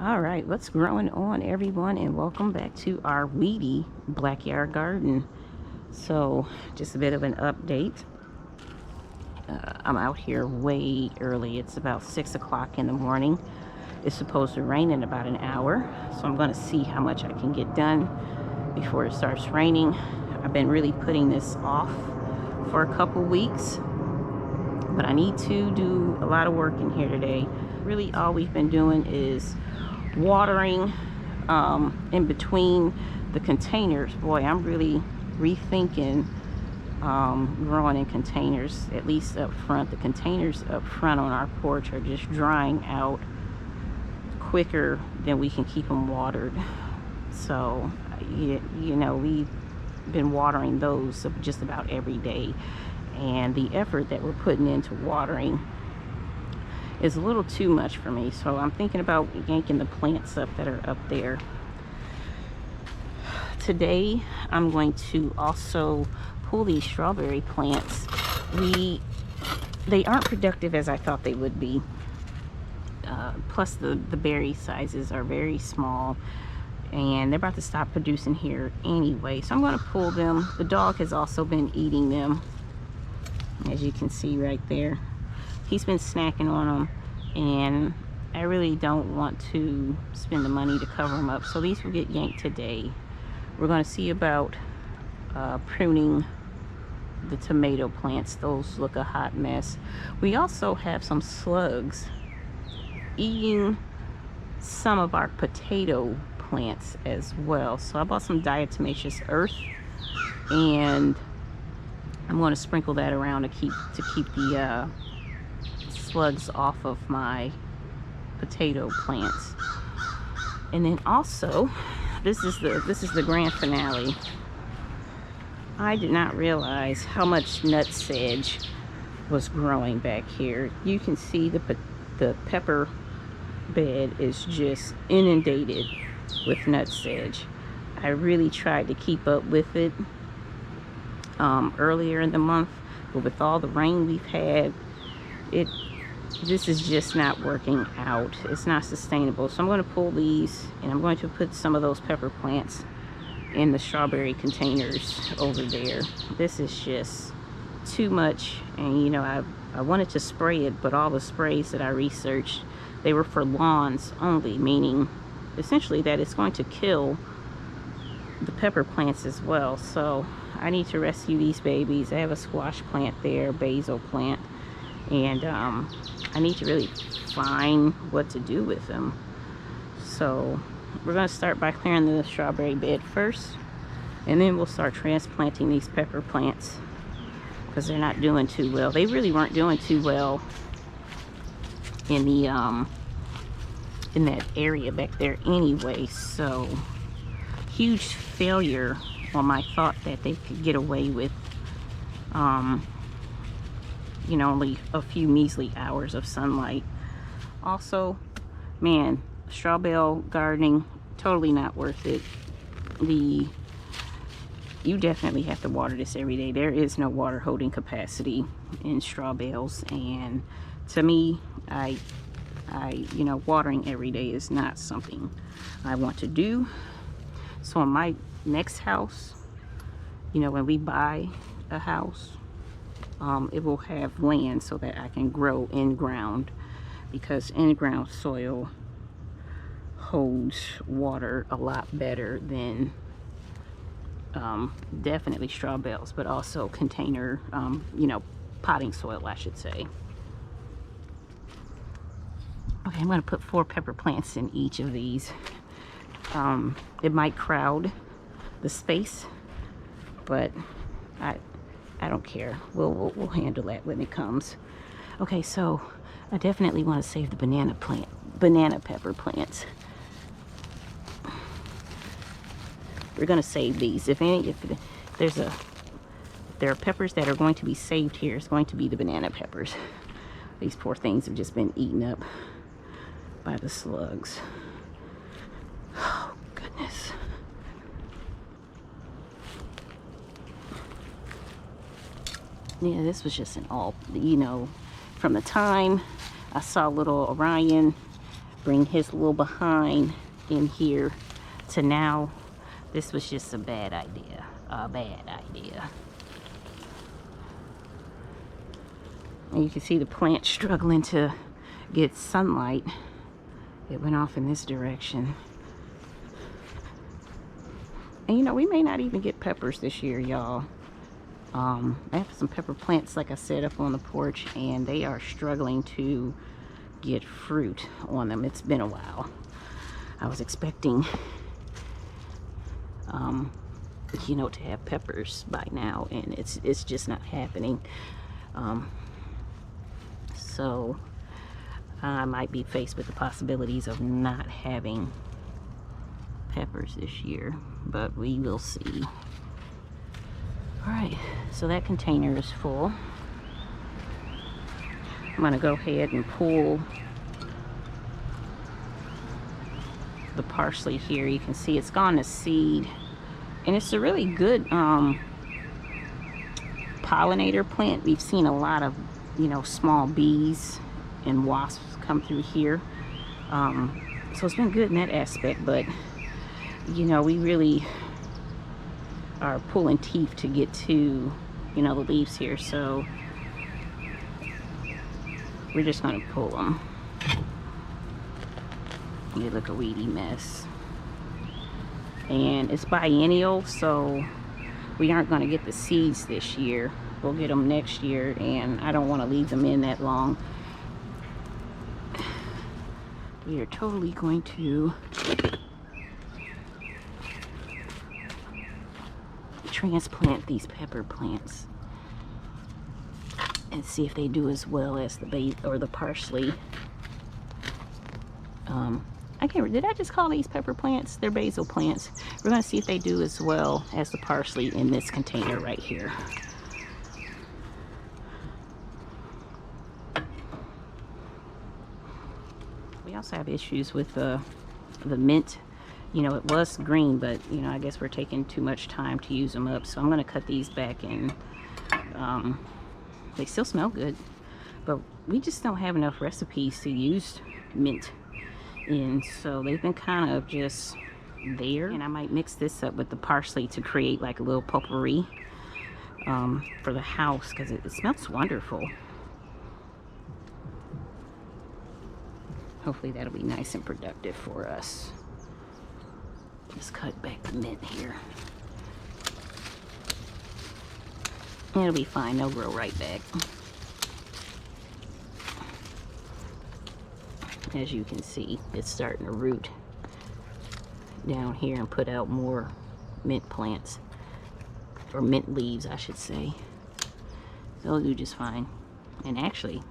All right, what's growing on, everyone, and welcome back to our Weedy backyard garden. So just a bit of an update. I'm out here way early. It's about 6 o'clock in the morning. It's supposed to rain in about an hour, so I'm going to see how much I can get done before it starts raining. I've been really putting this off for a couple weeks, but I need to do a lot of work in here today. Really all we've been doing is watering in between the containers. Boy, I'm really rethinking growing in containers, at least up front. The containers up front on our porch are just drying out quicker than we can keep them watered. So you know, we've been watering those just about every day, and the effort that we're putting into watering is a little too much for me. So I'm thinking about yanking the plants up that are up there. Today I'm going to also pull these strawberry plants. They aren't productive as I thought they would be. Plus the berry sizes are very small, and they're about to stop producing here anyway. So I'm going to pull them. The dog has also been eating them, as you can see right there. He's been snacking on them, and I really don't want to spend the money to cover them up. So these will get yanked today. We're going to see about pruning the tomato plants. Those look a hot mess. We also have some slugs eating some of our potato plants as well. So I bought some diatomaceous earth, and I'm going to sprinkle that around to keep the slugs off of my potato plants. And then also, this is the grand finale. I did not realize how much nutsedge was growing back here. You can see the pepper bed is just inundated with nutsedge. I really tried to keep up with it earlier in the month, but with all the rain we've had, this is just not working out. It's not sustainable. So I'm going to pull these, and I'm going to put some of those pepper plants in the strawberry containers over there. This is just too much, and you know, I wanted to spray it, but all the sprays that I researched, they were for lawns only, meaning essentially that it's going to kill the pepper plants as well. So I need to rescue these babies. I have a squash plant there, basil plant, and I need to really find what to do with them. So we're going to start by clearing the strawberry bed first, and then we'll start transplanting these pepper plants because they're not doing too well. They really weren't doing too well in the in that area back there anyway. So huge failure on my thought that they could get away with you know, only a few measly hours of sunlight. Also, man, straw bale gardening, totally not worth it. You definitely have to water this every day. There is no water holding capacity in straw bales, and to me, you know, watering every day is not something I want to do. So in my next house, you know, when we buy a house, it will have land so that I can grow in ground, because in ground soil holds water a lot better than definitely straw bales, but also container, you know, potting soil, I should say. Okay, I'm going to put 4 pepper plants in each of these. It might crowd the space, but I don't care. We'll handle that when it comes. Okay, so I definitely want to save the banana pepper plants. We're going to save these. If there are peppers that are going to be saved here, it's going to be the banana peppers. These poor things have just been eaten up by the slugs. Oh, goodness. Yeah, this was just an all, you know, from the time I saw little Orion bring his little behind in here to now. This was just a bad idea. A bad idea. And you can see the plant struggling to get sunlight. It went off in this direction. And you know, we may not even get peppers this year, y'all. I have some pepper plants, like I said, up on the porch, and they are struggling to get fruit on them. It's been a while. I was expecting, you know, to have peppers by now, and it's just not happening. So I might be faced with the possibilities of not having peppers this year, but we will see. All right, so that container is full. I'm gonna go ahead and pull the parsley here. You can see it's gone to seed, and it's a really good pollinator plant. We've seen a lot of, you know, small bees and wasps come through here, so it's been good in that aspect. But you know, we really are pulling teeth to get to, you know, the leaves here, so we're just gonna pull them. They look a weedy mess, and it's biennial, so we aren't going to get the seeds this year. We'll get them next year, and I don't want to leave them in that long. We are totally going to transplant these pepper plants and see if they do as well as the parsley. I can't, did I just call these pepper plants? They're basil plants. We're going to see if they do as well as the parsley in this container right here. We also have issues with the mint. You know, it was green, but you know, I guess we're taking too much time to use them up, so I'm going to cut these back, and they still smell good, but we just don't have enough recipes to use mint in, so they've been kind of just there. And I might mix this up with the parsley to create like a little potpourri for the house, because it smells wonderful. Hopefully that'll be nice and productive for us. Just cut back the mint here. It'll be fine, they'll grow right back. As you can see, it's starting to root down here and put out more mint plants, or mint leaves, I should say. They'll do just fine. And actually,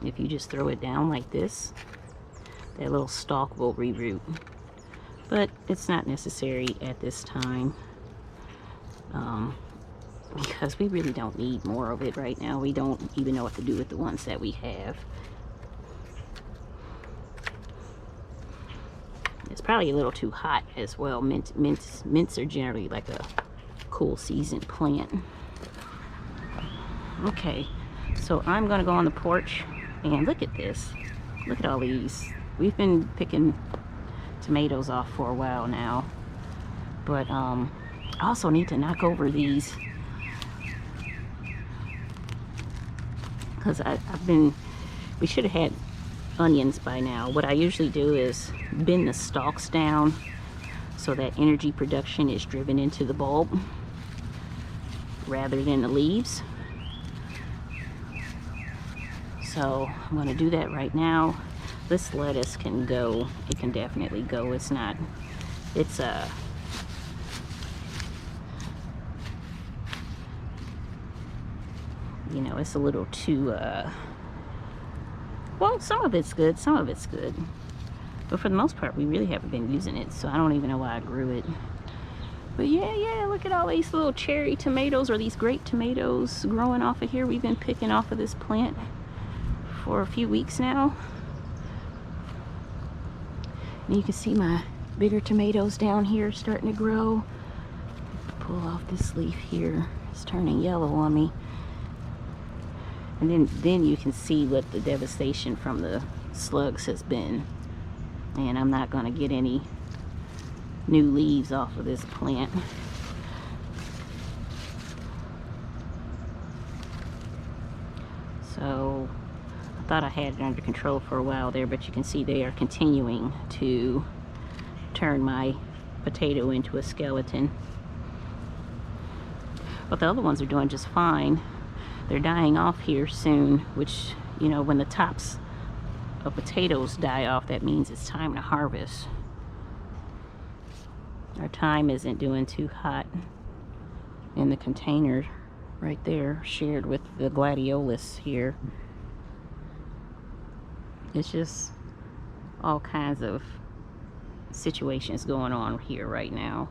if you just throw it down like this, that little stalk will reroot. But it's not necessary at this time, because we really don't need more of it right now. We don't even know what to do with the ones that we have. It's probably a little too hot as well. Mints are generally like a cool season plant. Okay, so I'm gonna go on the porch and look at this. Look at all these. We've been picking tomatoes off for a while now, but I also need to knock over these, because we should have had onions by now. What I usually do is bend the stalks down so that energy production is driven into the bulb rather than the leaves. So I'm going to do that right now. This lettuce can go. It can definitely go. It's you know, it's a little too well, some of it's good, some of it's good, but for the most part we really haven't been using it, so I don't even know why I grew it. But yeah, look at all these little cherry tomatoes, or these grape tomatoes, growing off of here. We've been picking off of this plant for a few weeks now, and you can see my bigger tomatoes down here starting to grow. Pull off this leaf here, it's turning yellow on me. And then you can see what the devastation from the slugs has been. And I'm not going to get any new leaves off of this plant. So I thought I had it under control for a while there, but you can see they are continuing to turn my potato into a skeleton. But the other ones are doing just fine. They're dying off here soon, which, you know, when the tops of potatoes die off, that means it's time to harvest. Our thyme isn't doing too hot in the container right there, shared with the gladiolus here. It's just all kinds of situations going on here right now.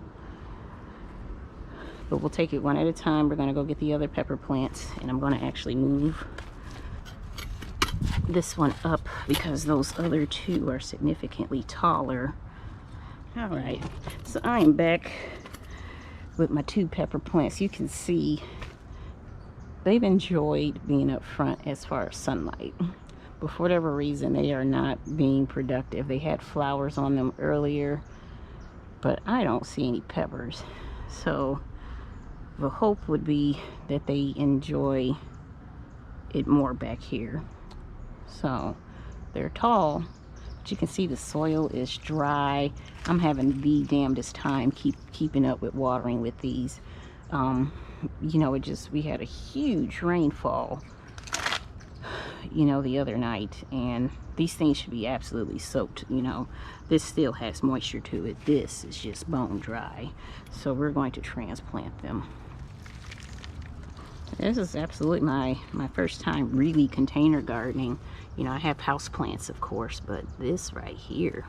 But we'll take it one at a time. We're going to go get the other pepper plants, and I'm going to actually move this one up because those other two are significantly taller. All right, so I'm back with my 2 pepper plants. You can see they've enjoyed being up front as far as sunlight, but for whatever reason they are not being productive. They had flowers on them earlier, but I don't see any peppers. So the hope would be that they enjoy it more back here. So they're tall, but you can see the soil is dry. I'm having the damnedest time keeping up with watering with these. You know, we had a huge rainfall, you know, the other night, and these things should be absolutely soaked. You know, this still has moisture to it. This is just bone dry. So we're going to transplant them. This is absolutely my first time really container gardening. You know, I have house plants, of course, but this right here,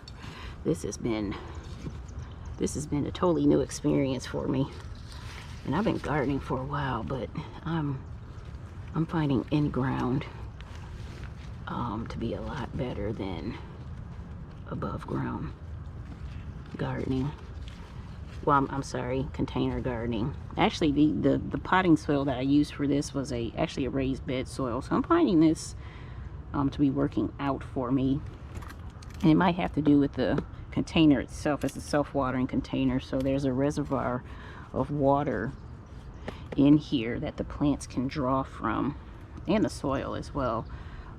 this has been a totally new experience for me. And I've been gardening for a while, but I'm finding in ground to be a lot better than above ground gardening. Well, I'm sorry, container gardening. Actually, the potting soil that I used for this was actually a raised bed soil. So I'm finding this to be working out for me. And it might have to do with the container itself. It's a self-watering container, so there's a reservoir of water in here that the plants can draw from, and the soil as well,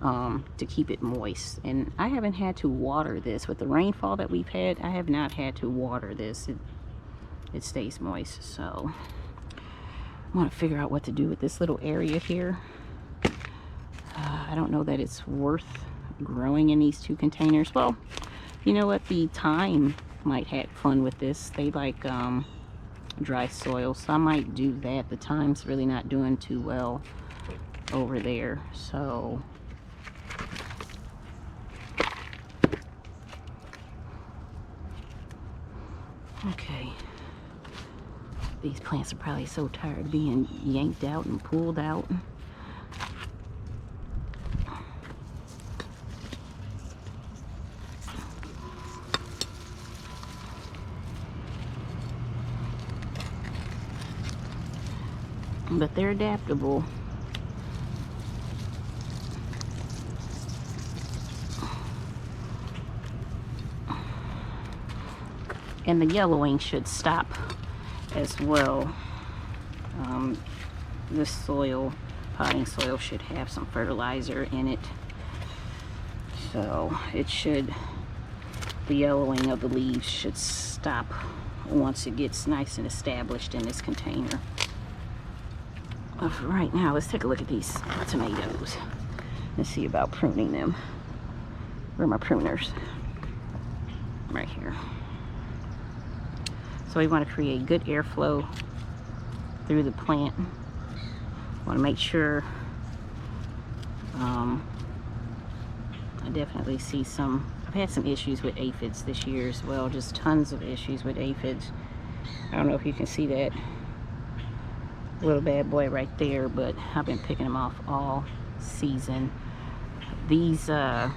to keep it moist. And I haven't had to water this with the rainfall that we've had. I have not had to water this. It stays moist. So I want to figure out what to do with this little area here. I don't know that it's worth growing in these 2 containers. Well, you know what, the thyme might have fun with this. They like dry soil, so I might do that. The thyme's really not doing too well over there, so okay. These plants are probably so tired of being yanked out and pulled out. But they're adaptable. And the yellowing should stop as well. This soil, potting soil, should have some fertilizer in it. So it should, the yellowing of the leaves should stop once it gets nice and established in this container. But for right now, let's take a look at these tomatoes. Let's see about pruning them. Where are my pruners? Right here. So we want to create good airflow through the plant. Want to make sure, I definitely see I've had some issues with aphids this year as well, just tons of issues with aphids. I don't know if you can see that little bad boy right there, but I've been picking them off all season. These, I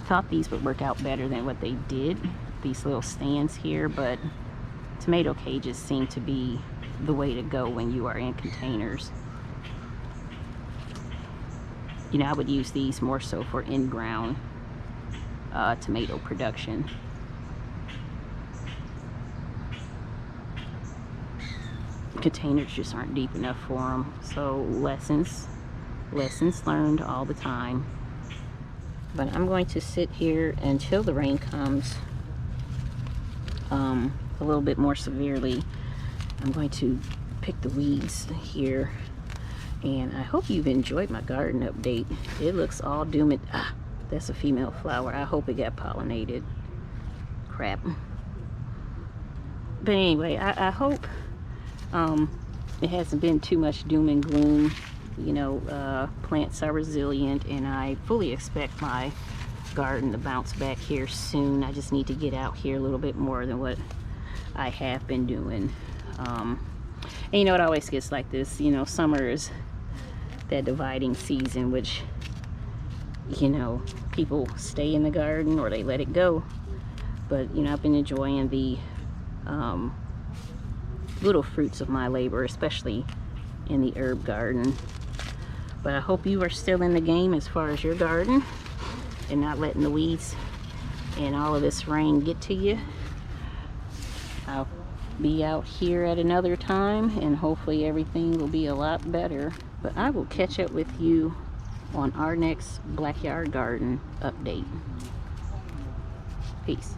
thought these would work out better than what they did, these little stands here, but tomato cages seem to be the way to go when you are in containers. you know, I would use these more so for in-ground tomato production. Containers just aren't deep enough for them. So lessons learned all the time. But I'm going to sit here until the rain comes a little bit more severely. I'm going to pick the weeds here, and I hope you've enjoyed my garden update. It looks all doomed. That's a female flower. I hope it got pollinated. Crap. But anyway, I hope it hasn't been too much doom and gloom. You know, plants are resilient, and I fully expect my garden to bounce back here soon. I just need to get out here a little bit more than what I have been doing. And you know, it always gets like this. You know, summer is that dividing season, which, you know, people stay in the garden or they let it go. But, you know, I've been enjoying the little fruits of my labor, especially in the herb garden. But I hope you are still in the game as far as your garden and not letting the weeds and all of this rain get to you. I'll be out here at another time, and hopefully everything will be a lot better. But I will catch up with you on our next backyard garden update. Peace.